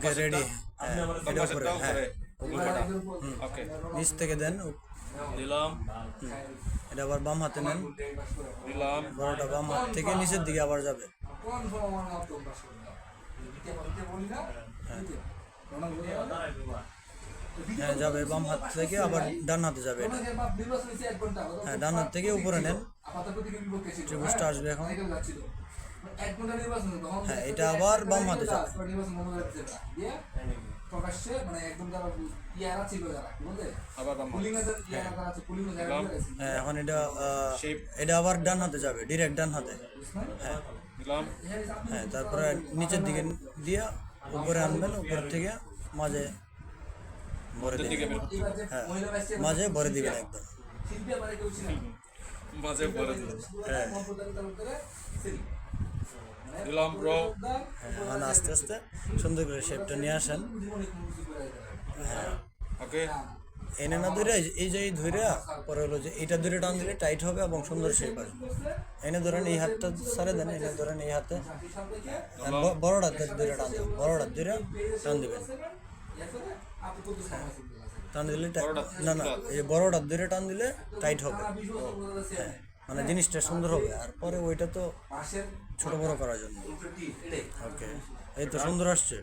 Okay ready. এটা উপরে হ্যাঁ ওকে নিচ থেকে দেন। দিলাম এটা আবার বাম হাতে নেন। দিলাম বড়টা বাম হাত থেকে নিচের দিকে আবার যাবে। হ্যাঁ যাবে, বাম হাত থেকে আবার ডান হাতে যাবে এটা। হ্যাঁ ডান হাত থেকে উপরে নেন, ত্রিভুজটা আসবে এখন। হ্যাঁ এটা আবার বাম হাতে যাবে। হ্যাঁ এখন এটা আবার ডান হাতে যাবে, ডিরেক্ট ডান হাতে। হ্যাঁ হ্যাঁ তারপরে নিচের দিকে দিয়ে উপরে আনবেন, উপর থেকে মাঝে ভরে দিবেন। হ্যাঁ মাঝে ভরে দিবেন একদম। মাঝে পরে দিলাম হ্যাঁ দিলাম ব্রো। এখন আস্তে আস্তে সুন্দর করে শেপটা নিয়ে আসেন। হ্যাঁ ওকে এনে না ধরে এই যে ধরে পরে হলো যে এইটা ধরে টান দিলে টাইট হবে এবং সুন্দর শেপ আসবে। এনে ধরেন এই হাতটা ছাড়ে দেন, এনে ধরেন এই হাতে বড়টা ধরে টান দেবেন, বড়টা ধরে টান দেবেন। টান দিলে না না এই বড়টা ধরে টান দিলে টাইট হবে। হ্যাঁ মানে জিনিসটা সুন্দর হবে। আর পরে ওইটা তো ছোট বড় করার জন্য। ওকে এই তো সুন্দর আসছে।